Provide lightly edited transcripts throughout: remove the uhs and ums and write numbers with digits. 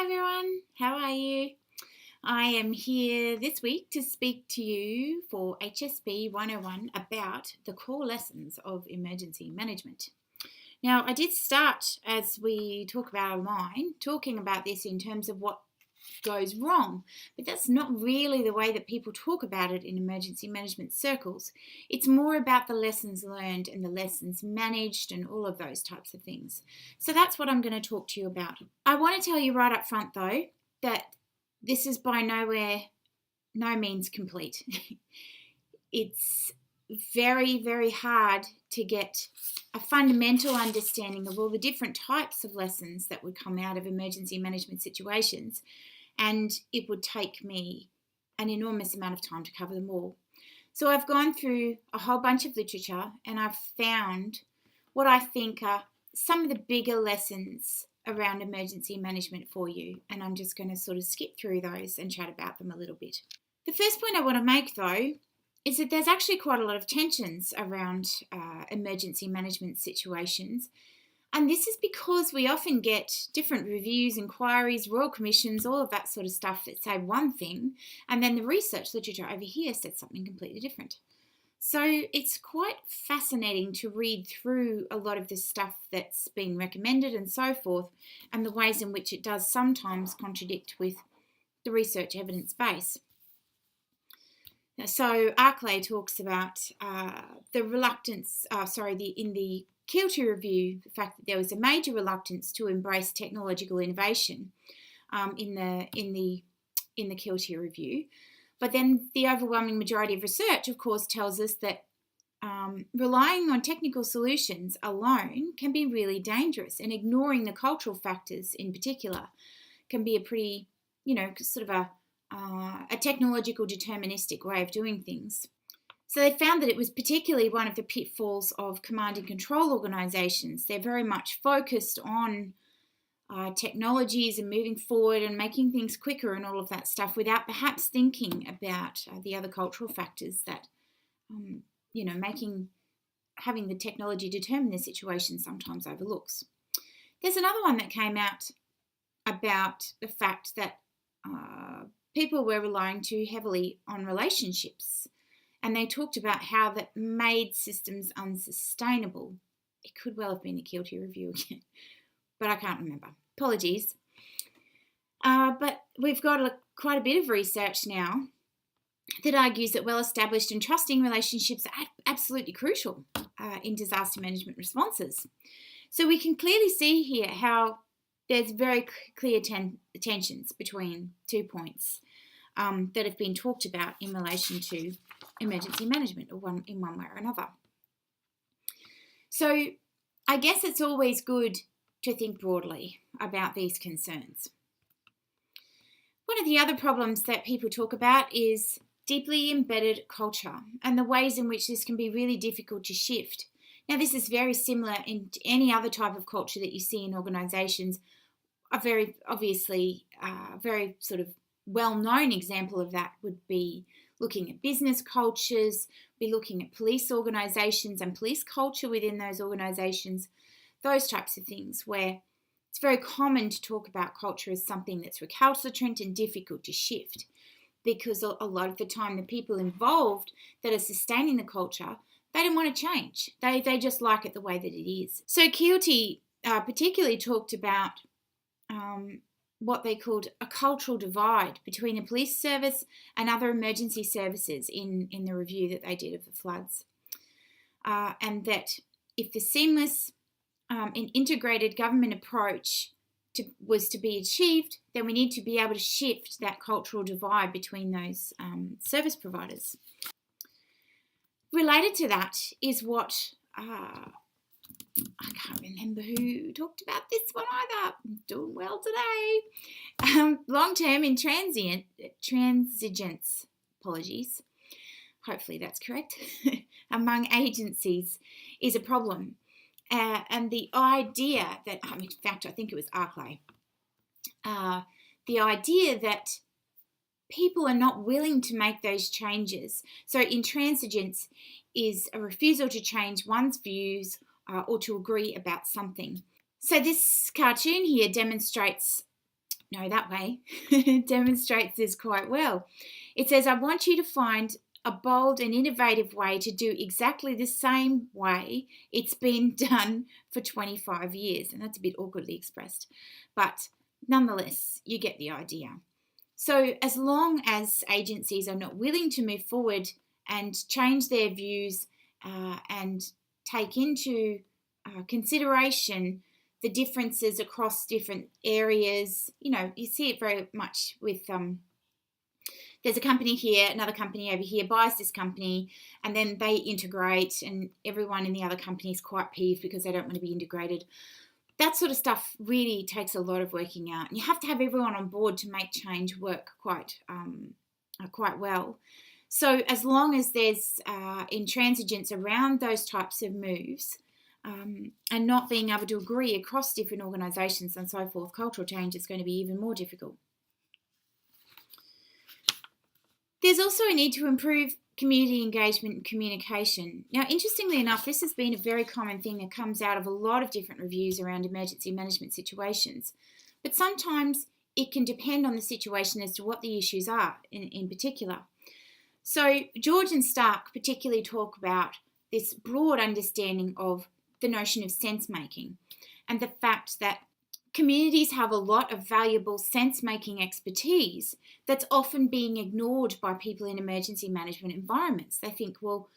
Hi everyone, how are you? I am here this week to speak to you for HSP101 about the core lessons of emergency management. Now, I did start, as we talk about online, talking about this in terms of what goes wrong, but that's not really the way that people talk about it in emergency management circles. It's more about the lessons learned and the lessons managed and all of those types of things. So that's what I'm going to talk to you about. I want to tell you right up front though that this is by no means complete. It's very, very hard to get a fundamental understanding of all the different types of lessons that would come out of emergency management situations, and it would take me an enormous amount of time to cover them all. So I've gone through a whole bunch of literature and I've found what I think are some of the bigger lessons around emergency management for you, and I'm just going to sort of skip through those and chat about them a little bit. The first point I want to make though is that there's actually quite a lot of tensions around emergency management situations. And this is because we often get different reviews, inquiries, royal commissions, all of that sort of stuff that say one thing, and then the research literature over here says something completely different. So it's quite fascinating to read through a lot of the stuff that's been recommended and so forth, and the ways in which it does sometimes contradict with the research evidence base. So Arklay talks about the reluctance, in the Kilty review, the fact that there was a major reluctance to embrace technological innovation in the Kilty review. But then the overwhelming majority of research, of course, tells us that relying on technical solutions alone can be really dangerous, and ignoring the cultural factors in particular can be a pretty, sort of a technological deterministic way of doing things. So they found that it was particularly one of the pitfalls of command and control organisations. They're very much focused on technologies and moving forward and making things quicker and all of that stuff without perhaps thinking about the other cultural factors that, having the technology determine the situation sometimes overlooks. There's another one that came out about the fact that people were relying too heavily on relationships, and they talked about how that made systems unsustainable. It could well have been a Kilty review again, but I can't remember. Apologies. But we've got quite a bit of research now that argues that well-established and trusting relationships are absolutely crucial in disaster management responses. So we can clearly see here how there's very clear tensions between 2 points that have been talked about in relation to emergency management, in one way or another. So I guess it's always good to think broadly about these concerns. One of the other problems that people talk about is deeply embedded culture and the ways in which this can be really difficult to shift. Now, this is very similar in any other type of culture that you see in organisations. A very obviously, very sort of well-known example of that would be looking at business cultures, be looking at police organisations and police culture within those organisations, those types of things where it's very common to talk about culture as something that's recalcitrant and difficult to shift, because a lot of the time the people involved that are sustaining the culture, they don't want to change. They just like it the way that it is. So Kilty particularly talked about what they called a cultural divide between the police service and other emergency services in the review that they did of the floods. And that if the seamless and integrated government approach was to be achieved, then we need to be able to shift that cultural divide between those service providers. Related to that is what I can't remember who talked about this one either. I'm doing well today. Long-term intransigence, apologies, hopefully that's correct, among agencies is a problem. And the idea that, in fact, I think it was Arklay, the idea that people are not willing to make those changes. So intransigence is a refusal to change one's views or to agree about something. So this cartoon here demonstrates no, that way, demonstrates this quite well. It says, I want you to find a bold and innovative way to do exactly the same way it's been done for 25 years. And that's a bit awkwardly expressed. But nonetheless, you get the idea. So as long as agencies are not willing to move forward and change their views and take into consideration the differences across different areas, you see it very much with there's a company here, another company over here buys this company, and then they integrate, and everyone in the other company is quite peeved because they don't want to be integrated. That sort of stuff really takes a lot of working out. And you have to have everyone on board to make change work quite well. So as long as there's intransigence around those types of moves and not being able to agree across different organisations and so forth, cultural change is going to be even more difficult. There's also a need to improve community engagement and communication. Now, interestingly enough, this has been a very common thing that comes out of a lot of different reviews around emergency management situations. But sometimes it can depend on the situation as to what the issues are in particular. So George and Stark particularly talk about this broad understanding of the notion of sense-making and the fact that communities have a lot of valuable sense-making expertise that's often being ignored by people in emergency management environments. They think, well,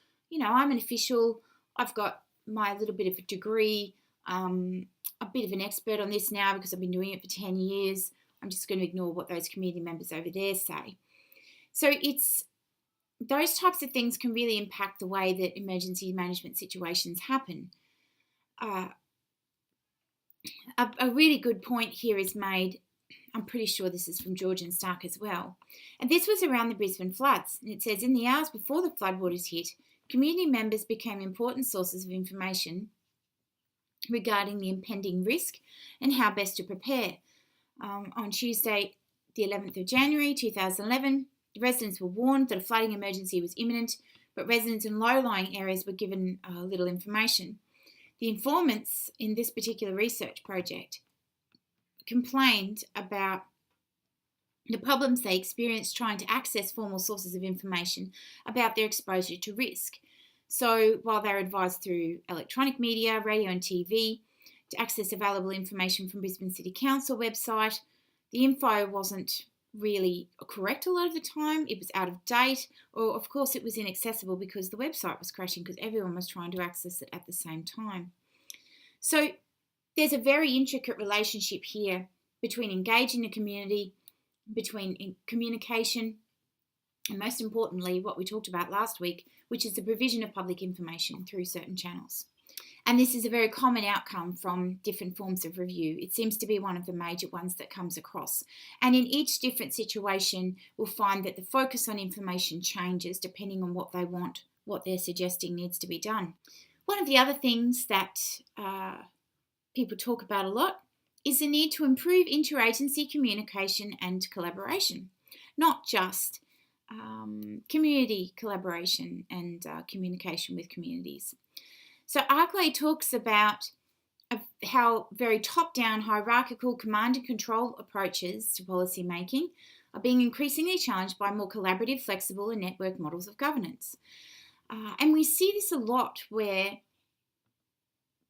I'm an official, I've got my little bit of a degree, a bit of an expert on this now because I've been doing it for 10 years. I'm just going to ignore what those community members over there say. So those types of things can really impact the way that emergency management situations happen. A really good point here is made, I'm pretty sure this is from George and Stark as well, and this was around the Brisbane floods. And it says, in the hours before the floodwaters hit, community members became important sources of information regarding the impending risk and how best to prepare. On Tuesday, the 11th of January 2011, the residents were warned that a flooding emergency was imminent, but residents in low-lying areas were given little information. The informants in this particular research project complained about the problems they experienced trying to access formal sources of information about their exposure to risk. So while they were advised through electronic media, radio and TV to access available information from Brisbane City Council website, the info wasn't really correct a lot of the time. It was out of date, or of course it was inaccessible because the website was crashing because everyone was trying to access it at the same time. So there's a very intricate relationship here between engaging the community, between communication, and most importantly, what we talked about last week, which is the provision of public information through certain channels. And this is a very common outcome from different forms of review. It seems to be one of the major ones that comes across. And in each different situation, we'll find that the focus on information changes depending on what they want, what they're suggesting needs to be done. One of the other things that people talk about a lot is the need to improve interagency communication and collaboration, not just community collaboration and communication with communities. So Arkley talks about how very top-down hierarchical command and control approaches to policy making are being increasingly challenged by more collaborative, flexible and network models of governance. And we see this a lot where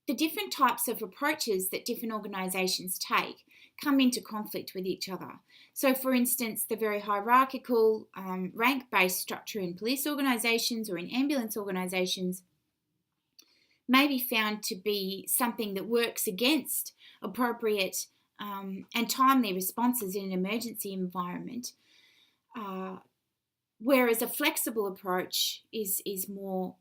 the different types of approaches that different organisations take come into conflict with each other. So for instance, the very hierarchical rank-based structure in police organisations or in ambulance organisations may be found to be something that works against appropriate and timely responses in an emergency environment, whereas a flexible approach is more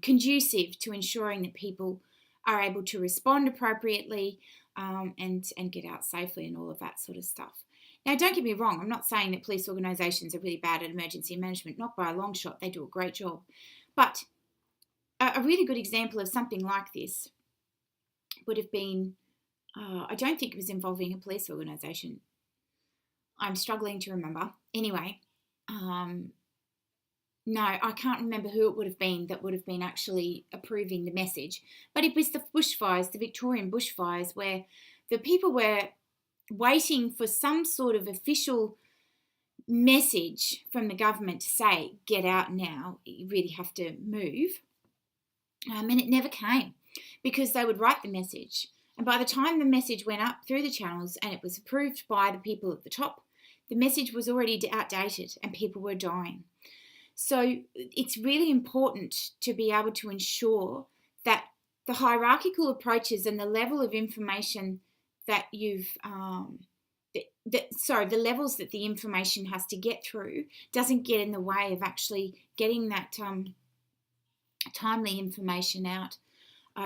conducive to ensuring that people are able to respond appropriately and get out safely and all of that sort of stuff. Now, don't get me wrong, I'm not saying that police organisations are really bad at emergency management, not by a long shot, they do a great job. But a really good example of something like this would have been, I don't think it was involving a police organisation. I'm struggling to remember. Anyway, no, I can't remember who it would have been that would have been actually approving the message. But it was the bushfires, the Victorian bushfires, where the people were waiting for some sort of official message from the government to say, get out now, you really have to move. And it never came, because they would write the message. And by the time the message went up through the channels and it was approved by the people at the top, the message was already outdated and people were dying. So it's really important to be able to ensure that the hierarchical approaches and the level of information that the levels that the information has to get through doesn't get in the way of actually getting that timely information out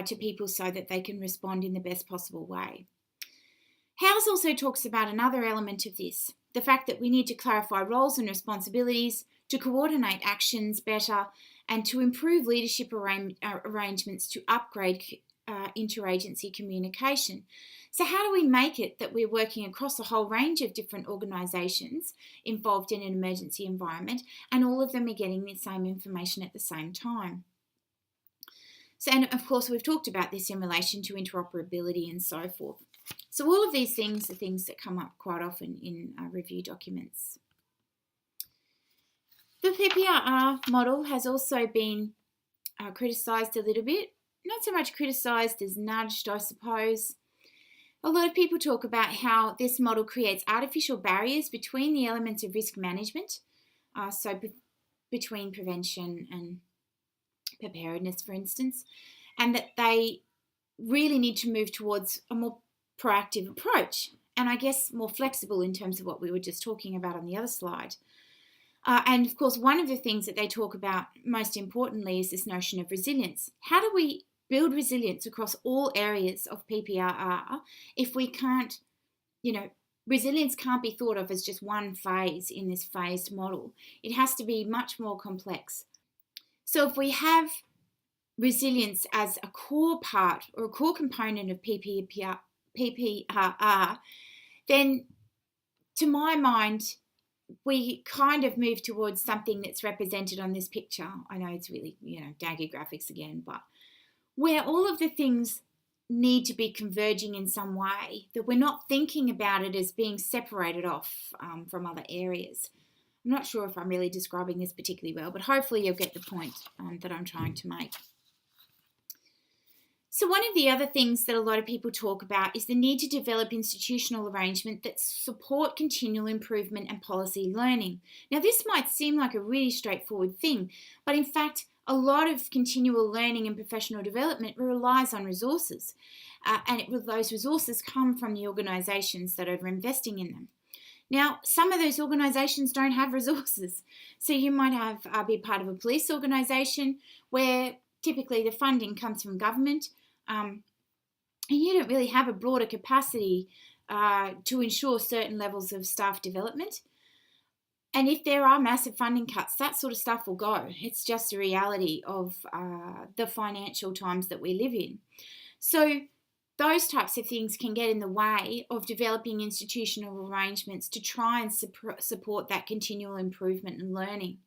to people so that they can respond in the best possible way. House also talks about another element of this, the fact that we need to clarify roles and responsibilities, to coordinate actions better, and to improve leadership arrangements to upgrade interagency communication. So how do we make it that we're working across a whole range of different organisations involved in an emergency environment, and all of them are getting the same information at the same time? So, and of course, we've talked about this in relation to interoperability and so forth. So all of these things are things that come up quite often in review documents. The PPRR model has also been criticised a little bit. Not so much criticised as nudged, I suppose. A lot of people talk about how this model creates artificial barriers between the elements of risk management, between prevention and preparedness, for instance, and that they really need to move towards a more proactive approach, and I guess more flexible in terms of what we were just talking about on the other slide. And of course, one of the things that they talk about most importantly is this notion of resilience. How do we build resilience across all areas of PPRR if we can't, resilience can't be thought of as just one phase in this phased model. It has to be much more complex. So if we have resilience as a core part or a core component of PPRR, then to my mind, we kind of move towards something that's represented on this picture. I know it's really, daggy graphics again, but where all of the things need to be converging in some way, that we're not thinking about it as being separated off from other areas. I'm not sure if I'm really describing this particularly well, but hopefully you'll get the point that I'm trying to make. So one of the other things that a lot of people talk about is the need to develop institutional arrangement that support continual improvement and policy learning. Now, this might seem like a really straightforward thing, but in fact, a lot of continual learning and professional development relies on resources, and those resources come from the organisations that are investing in them. Now, some of those organisations don't have resources. So you might be part of a police organisation where typically the funding comes from government, and you don't really have a broader capacity to ensure certain levels of staff development. And if there are massive funding cuts, that sort of stuff will go. It's just a reality of the financial times that we live in. So those types of things can get in the way of developing institutional arrangements to try and support that continual improvement and learning.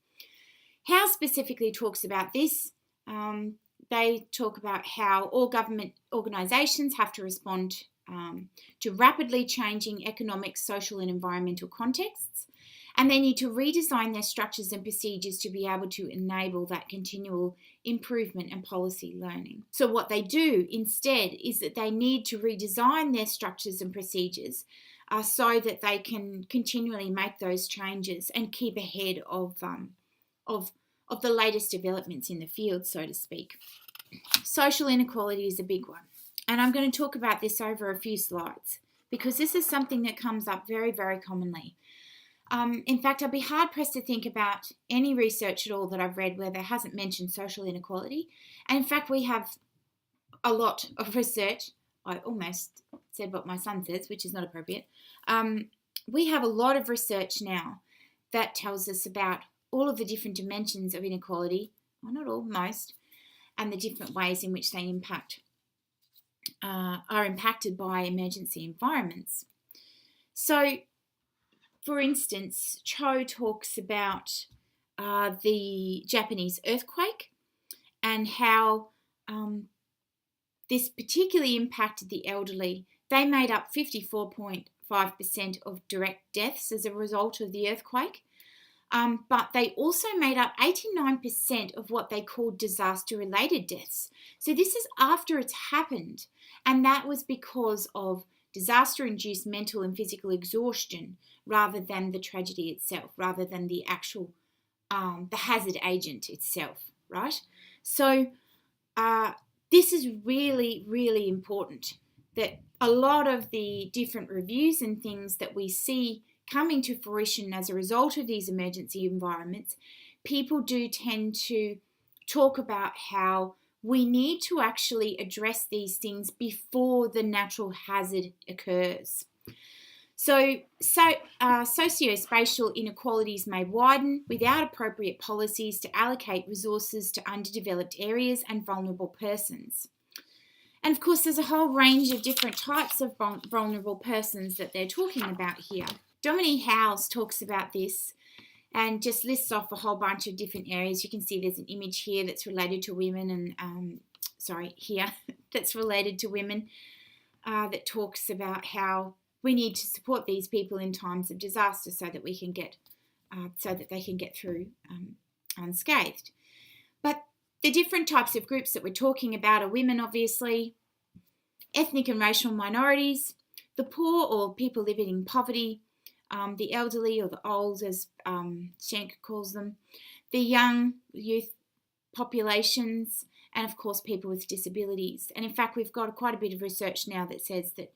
House specifically talks about this. They talk about how all government organisations have to respond to rapidly changing economic, social and environmental contexts, and they need to redesign their structures and procedures to be able to enable that continual improvement and policy learning. So what they do instead is that they need to redesign their structures and procedures so that they can continually make those changes and keep ahead of the latest developments in the field, so to speak. Social inequality is a big one. And I'm going to talk about this over a few slides because this is something that comes up very, very commonly. In fact, I'd be hard-pressed to think about any research at all that I've read where there hasn't mentioned social inequality. And in fact, we have a lot of research. I almost said what my son says, which is not appropriate. We have a lot of research now that tells us about all of the different dimensions of inequality, well, not all, most, and the different ways in which they are impacted by emergency environments. So, for instance, Cho talks about the Japanese earthquake and how this particularly impacted the elderly. They made up 54.5% 5% of direct deaths as a result of the earthquake. But they also made up 89% of what they called disaster-related deaths. So this is after it's happened, and that was because of disaster-induced mental and physical exhaustion rather than the tragedy itself, rather than the actual, the hazard agent itself, right? So this is really, really important, that a lot of the different reviews and things that we see coming to fruition as a result of these emergency environments, people do tend to talk about how we need to actually address these things before the natural hazard occurs. So socio-spatial inequalities may widen without appropriate policies to allocate resources to underdeveloped areas and vulnerable persons. And of course, there's a whole range of different types of vulnerable persons that they're talking about here. Dominique Howes talks about this and just lists off a whole bunch of different areas. You can see there's an image here that's related to women, and that's related to women, that talks about how we need to support these people in times of disaster so that we can get, so that they can get through unscathed. But the different types of groups that we're talking about are women, obviously, ethnic and racial minorities, the poor or people living in poverty, the elderly or the old, as Schenker calls them, the young youth populations, and of course people with disabilities. And in fact, we've got quite a bit of research now that says that,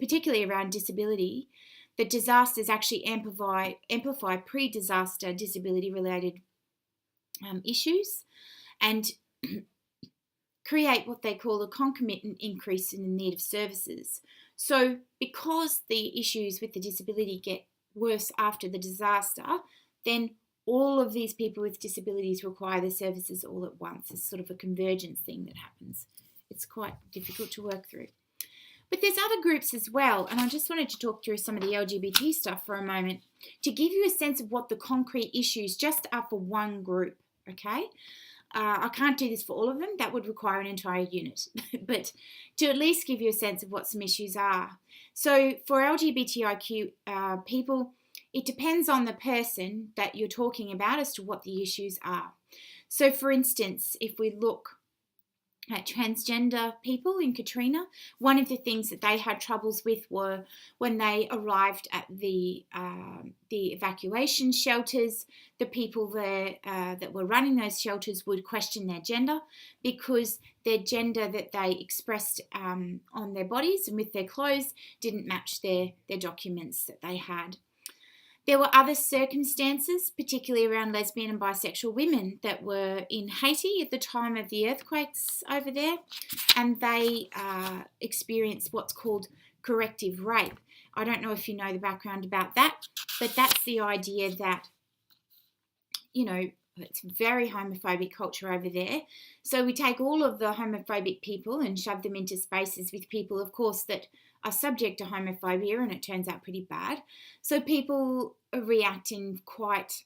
particularly around disability, that disasters actually amplify pre-disaster disability-related issues and create what they call a concomitant increase in the need of services. So because the issues with the disability get worse after the disaster, then all of these people with disabilities require the services all at once. It's sort of a convergence thing that happens. It's quite difficult to work through. But there's other groups as well, and I just wanted to talk through some of the LGBT stuff for a moment to give you a sense of what the concrete issues just are for one group, okay? I can't do this for all of them. That would require an entire unit. But to at least give you a sense of what some issues are. So for LGBTIQ people, it depends on the person that you're talking about as to what the issues are. So for instance, if we look at transgender people in Katrina, one of the things that they had troubles with were when they arrived at the evacuation shelters, the people there that were running those shelters would question their gender because their gender that they expressed on their bodies and with their clothes didn't match their documents that they had. There were other circumstances, particularly around lesbian and bisexual women that were in Haiti at the time of the earthquakes over there, and they experienced what's called corrective rape. I don't know if you know the background about that, but that's the idea that, you know, it's very homophobic culture over there. So we take all of the homophobic people and shove them into spaces with people, of course, that are subject to homophobia, and it turns out pretty bad. So people react in quite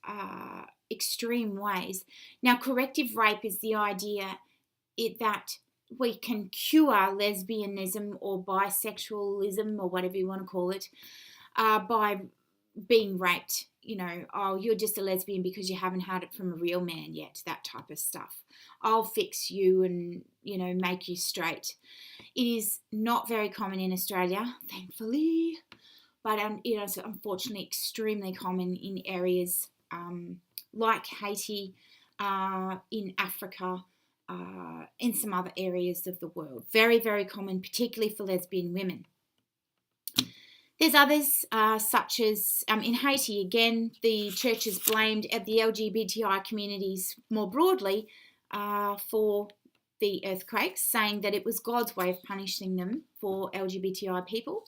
extreme ways. Now, corrective rape is the idea that we can cure lesbianism or bisexualism or whatever you want to call it by being raped. You know, oh, you're just a lesbian because you haven't had it from a real man yet, that type of stuff. I'll fix you and, you know, make you straight. It is not very common in Australia, thankfully, but it is unfortunately extremely common in areas like Haiti, in Africa, in some other areas of the world. Very, very common, particularly for lesbian women. There's others, such as in Haiti, again, the churches blamed the LGBTI communities more broadly for the earthquakes, saying that it was God's way of punishing them for LGBTI people.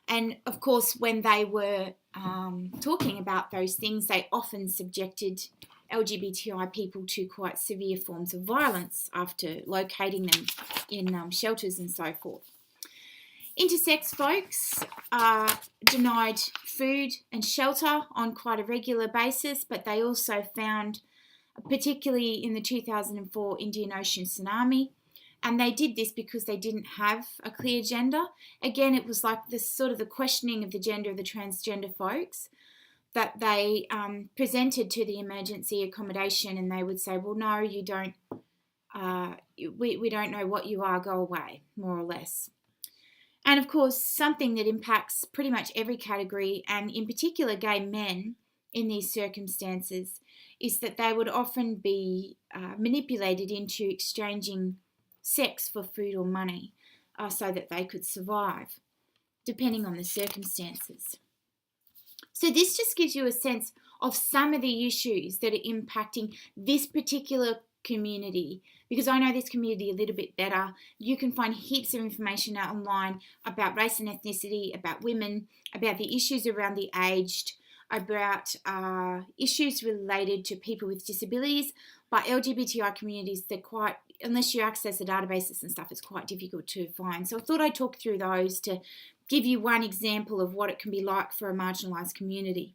And of course, when they were talking about those things, they often subjected LGBTI people to quite severe forms of violence after locating them in shelters and so forth. Intersex folks are denied food and shelter on quite a regular basis, but they also found, particularly in the 2004 Indian Ocean tsunami, And they did this because they didn't have a clear gender. Again, it was like this sort of the questioning of the gender of the transgender folks that they presented to the emergency accommodation, and they would say, well, no, you don't, we don't know what you are, go away, more or less. And of course, something that impacts pretty much every category, and in particular gay men in these circumstances, is that they would often be manipulated into exchanging sex for food or money so that they could survive, depending on the circumstances. So this just gives you a sense of some of the issues that are impacting this particular community, because I know this community a little bit better. You can find heaps of information out online about race and ethnicity, about women, about the issues around the aged, about issues related to people with disabilities. But LGBTI communities, they're quite, unless you access the databases and stuff, it's quite difficult to find. So I thought I'd talk through those to give you one example of what it can be like for a marginalised community.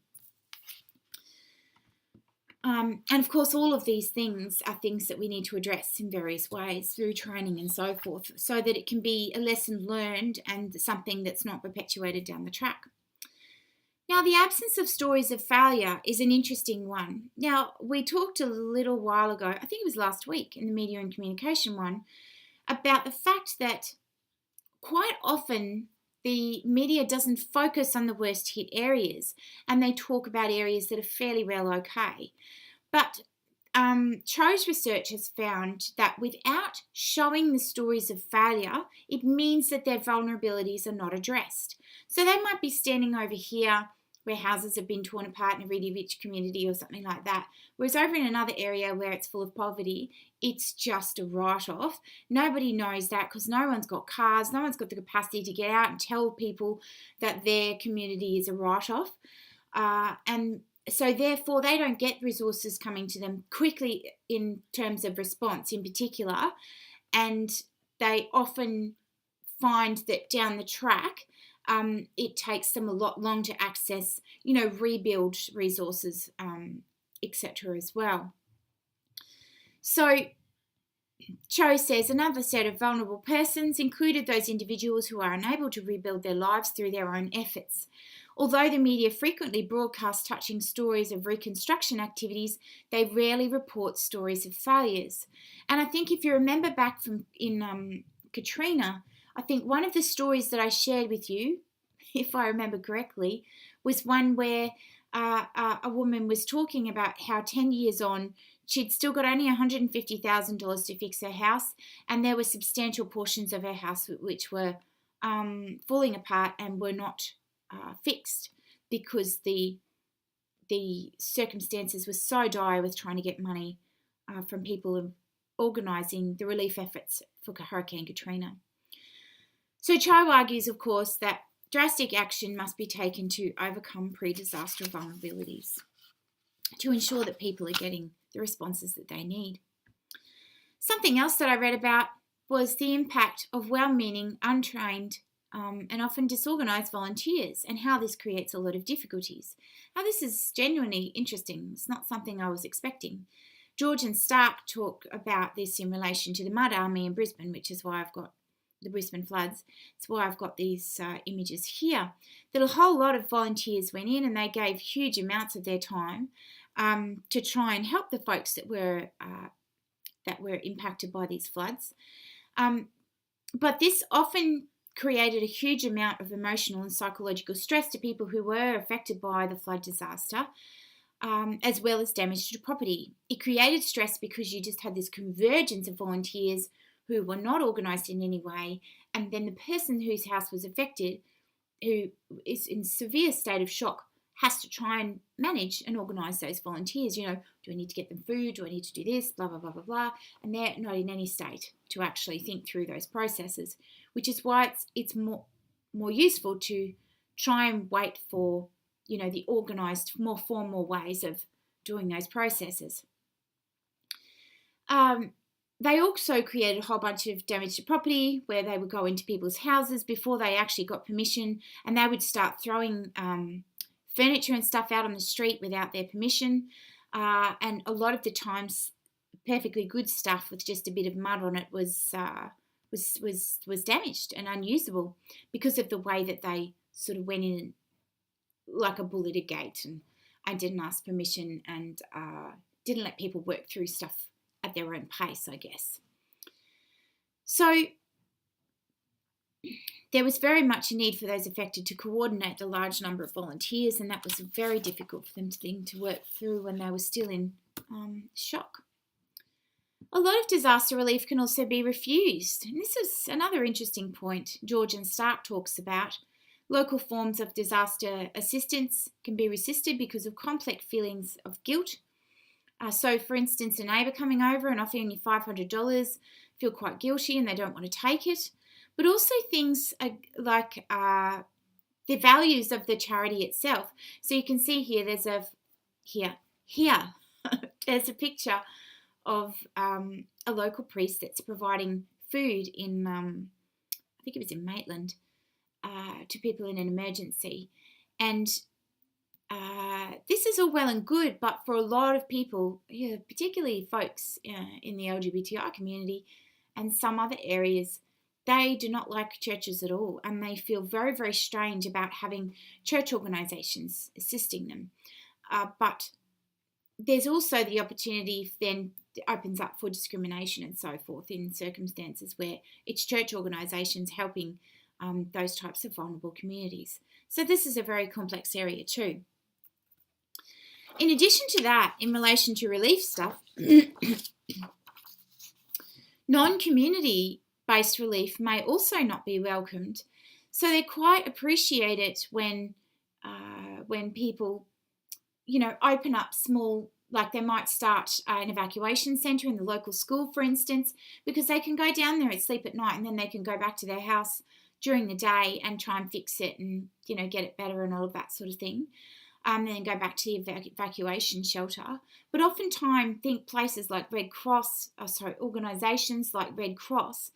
And of course, all of these things are things that we need to address in various ways through training and so forth, so that it can be a lesson learned and something that's not perpetuated down the track. Now, the absence of stories of failure is an interesting one. Now, we talked a little while ago, I think it was last week in the media and communication one, about the fact that quite often the media doesn't focus on the worst hit areas, and they talk about areas that are fairly well okay. But Cho's research has found that without showing the stories of failure, it means that their vulnerabilities are not addressed. So they might be standing over here where houses have been torn apart in a really rich community or something like that, whereas over in another area where it's full of poverty, it's just a write-off. Nobody knows that because no one's got cars, no one's got the capacity to get out and tell people that their community is a write-off. And so therefore they don't get resources coming to them quickly in terms of response in particular, and they often find that down the track it takes them a lot longer to access, rebuild resources, etc. as well. So Cho says another set of vulnerable persons included those individuals who are unable to rebuild their lives through their own efforts. Although the media frequently broadcast touching stories of reconstruction activities, they rarely report stories of failures. And I think if you remember back from in Katrina, I think one of the stories that I shared with you, if I remember correctly, was one where a woman was talking about how 10 years on, she'd still got only $150,000 to fix her house, and there were substantial portions of her house which were falling apart and were not fixed because the circumstances were so dire with trying to get money from people organising the relief efforts for Hurricane Katrina. So Cho argues, of course, that drastic action must be taken to overcome pre-disaster vulnerabilities to ensure that people are getting the responses that they need. Something else that I read about was the impact of well-meaning, untrained, and often disorganised volunteers, and how this creates a lot of difficulties. Now, this is genuinely interesting. It's not something I was expecting. George and Stark talk about this in relation to the Mud Army in Brisbane, which is why I've got the Brisbane floods. It's why I've got these images here. That a whole lot of volunteers went in and they gave huge amounts of their time to try and help the folks that were impacted by these floods. But this often created a huge amount of emotional and psychological stress to people who were affected by the flood disaster, as well as damage to property. It created stress because you just had this convergence of volunteers who were not organised in any way, and then the person whose house was affected, who is in severe state of shock, has to try and manage and organise those volunteers. Do I need to get them food? Do I need to do this? Blah, blah, blah, blah, blah. And they're not in any state to actually think through those processes, which is why it's more useful to try and wait for, the organised, more formal ways of doing those processes. They also created a whole bunch of damage to property where they would go into people's houses before they actually got permission, and they would start throwing furniture and stuff out on the street without their permission. And a lot of the times perfectly good stuff with just a bit of mud on it was damaged and unusable because of the way that they sort of went in like a bull at a gate, and I didn't ask permission and didn't let people work through stuff at their own pace, I guess. So there was very much a need for those affected to coordinate the large number of volunteers, and that was very difficult for them to work through when they were still in shock. A lot of disaster relief can also be refused, and this is another interesting point George and Stark talks about. Local forms of disaster assistance can be resisted because of complex feelings of guilt. So, for instance, a neighbour coming over and offering you $500 feel quite guilty and they don't want to take it. But also things like the values of the charity itself. So you can see here, there's there's a picture of a local priest that's providing food in, I think it was in Maitland, to people in an emergency. And this is all well and good, but for a lot of people, particularly folks in the LGBTI community and some other areas, they do not like churches at all, and they feel very, very strange about having church organisations assisting them. But there's also the opportunity then opens up for discrimination and so forth in circumstances where it's church organisations helping those types of vulnerable communities. So this is a very complex area too. In addition to that, in relation to relief stuff, non-community based relief may also not be welcomed. So they quite appreciate it when people, open up small, like they might start an evacuation centre in the local school, for instance, because they can go down there and sleep at night, and then they can go back to their house during the day and try and fix it and, get it better and all of that sort of thing. And then go back to the evacuation shelter. But oftentimes, think places like organisations like Red Cross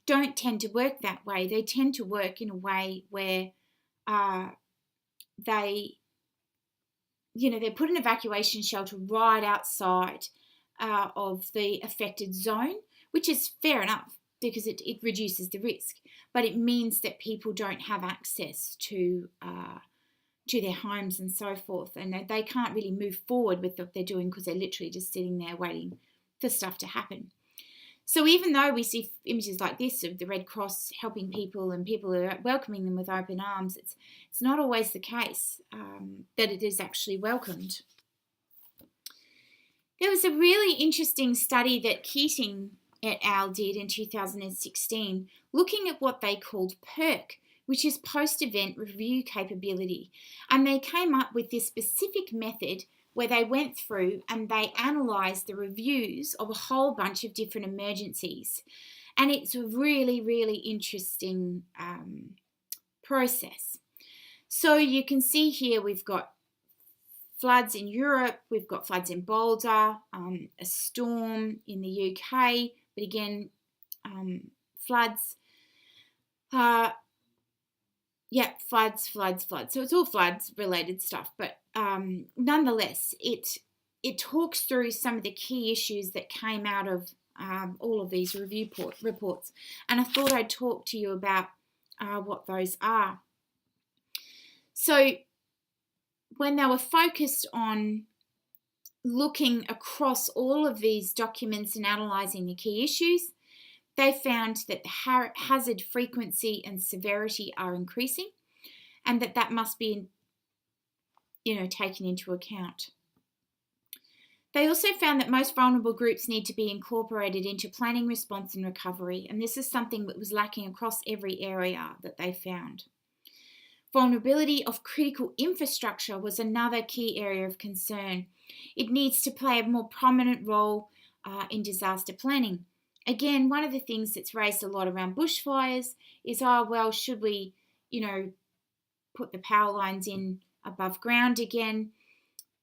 don't tend to work that way. They tend to work in a way where they put an evacuation shelter right outside of the affected zone, which is fair enough because it reduces the risk. But it means that people don't have access to their homes and so forth, and they can't really move forward with what they're doing because they're literally just sitting there waiting for stuff to happen. So even though we see images like this of the Red Cross helping people and people are welcoming them with open arms, it's not always the case that it is actually welcomed. There was a really interesting study that Keating et al. Did in 2016, looking at what they called PERC, which is post-event review capability. And they came up with this specific method where they went through and they analysed the reviews of a whole bunch of different emergencies. And it's a really, really interesting process. So you can see here we've got floods in Europe, we've got floods in Boulder, a storm in the UK, but again, floods. Floods. So it's all floods related stuff, but nonetheless, it talks through some of the key issues that came out of all of these review reports. And I thought I'd talk to you about what those are. So when they were focused on looking across all of these documents and analysing the key issues, they found that the hazard frequency and severity are increasing, and that must be, taken into account. They also found that most vulnerable groups need to be incorporated into planning, response and recovery, and this is something that was lacking across every area that they found. Vulnerability of critical infrastructure was another key area of concern. It needs to play a more prominent role in disaster planning. Again, one of the things that's raised a lot around bushfires is, should we, put the power lines in above ground again?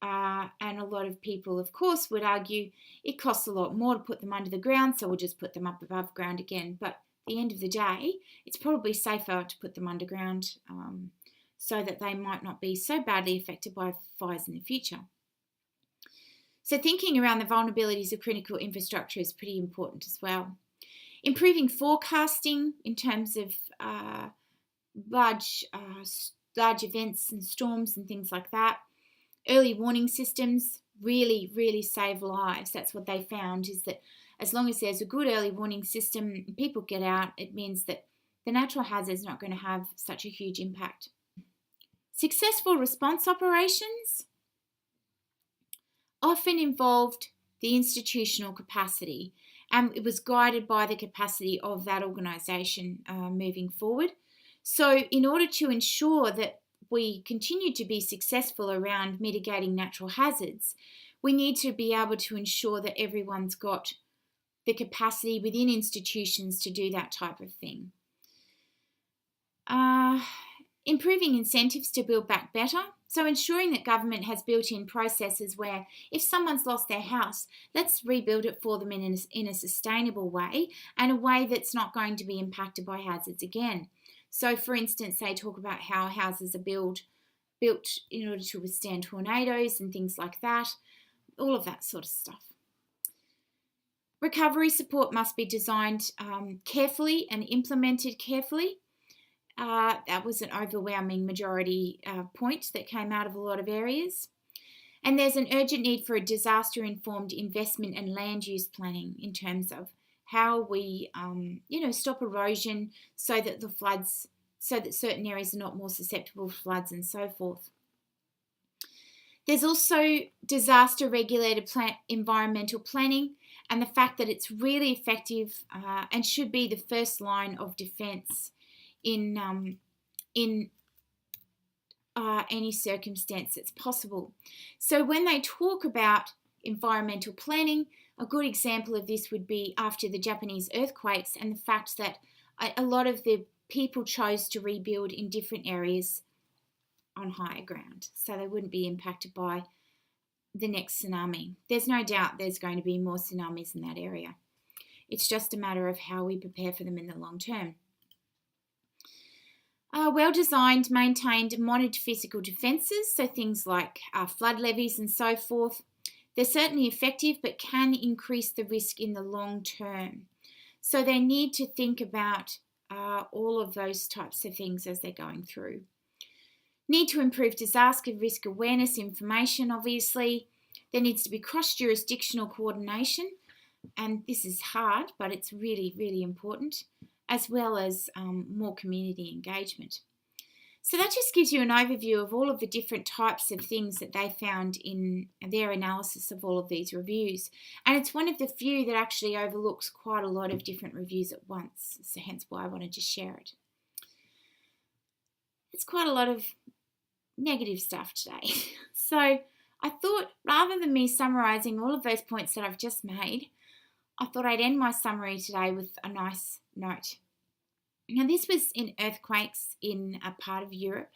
And a lot of people, of course, would argue it costs a lot more to put them under the ground, so we'll just put them up above ground again. But at the end of the day, it's probably safer to put them underground so that they might not be so badly affected by fires in the future. So thinking around the vulnerabilities of critical infrastructure is pretty important as well. Improving forecasting in terms of large events and storms and things like that. Early warning systems really, really save lives. That's what they found, is that as long as there's a good early warning system and people get out, it means that the natural hazard is not going to have such a huge impact. Successful response operations often involved the institutional capacity, and it was guided by the capacity of that organisation moving forward. So in order to ensure that we continue to be successful around mitigating natural hazards, we need to be able to ensure that everyone's got the capacity within institutions to do that type of thing. Improving incentives to build back better. So ensuring that government has built-in processes where if someone's lost their house, let's rebuild it for them in a sustainable way, and a way that's not going to be impacted by hazards again. So for instance, they talk about how houses are built in order to withstand tornadoes and things like that, all of that sort of stuff. Recovery support must be designed carefully and implemented carefully. That was an overwhelming majority point that came out of a lot of areas. And there's an urgent need for a disaster-informed investment and land use planning in terms of how we, stop erosion so that certain areas are not more susceptible to floods and so forth. There's also disaster-regulated environmental planning, and the fact that it's really effective and should be the first line of defence in any circumstance that's possible. So when they talk about environmental planning, a good example of this would be after the Japanese earthquakes, and the fact that a lot of the people chose to rebuild in different areas on higher ground, so they wouldn't be impacted by the next tsunami. There's no doubt there's going to be more tsunamis in that area. It's just a matter of how we prepare for them in the long term. Well-designed, maintained, monitored physical defences, so things like flood levees and so forth, they're certainly effective but can increase the risk in the long term. So they need to think about all of those types of things as they're going through. Need to improve disaster risk awareness information, obviously. There needs to be cross-jurisdictional coordination, and this is hard, but it's really, really important, as well as more community engagement. So that just gives you an overview of all of the different types of things that they found in their analysis of all of these reviews. And it's one of the few that actually overlooks quite a lot of different reviews at once, so hence why I wanted to share it. It's quite a lot of negative stuff today. So I thought, rather than me summarising all of those points that I've just made, I thought I'd end my summary today with a nice note. Now, this was in earthquakes in a part of Europe.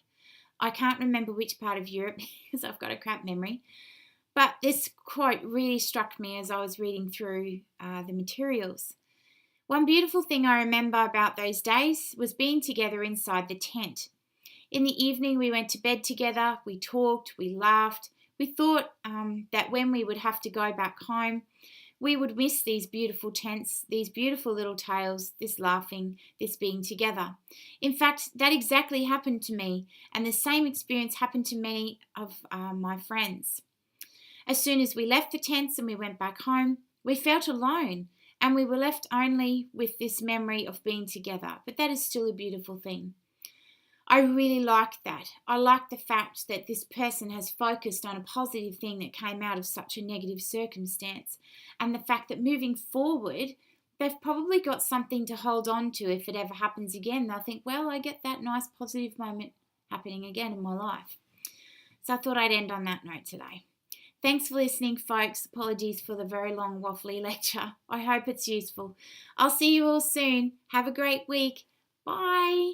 I can't remember which part of Europe because I've got a crap memory. But this quote really struck me as I was reading through the materials. One beautiful thing I remember about those days was being together inside the tent. In the evening, we went to bed together, we talked, we laughed. We thought that when we would have to go back home, we would miss these beautiful tents, these beautiful little tales, this laughing, this being together. In fact, that exactly happened to me, and the same experience happened to many of my friends. As soon as we left the tents and we went back home, we felt alone, and we were left only with this memory of being together. But that is still a beautiful thing. I really liked that. I like the fact that this person has focused on a positive thing that came out of such a negative circumstance, and the fact that moving forward, they've probably got something to hold on to if it ever happens again. They'll think, well, I get that nice positive moment happening again in my life. So I thought I'd end on that note today. Thanks for listening, folks. Apologies for the very long waffly lecture. I hope it's useful. I'll see you all soon. Have a great week. Bye.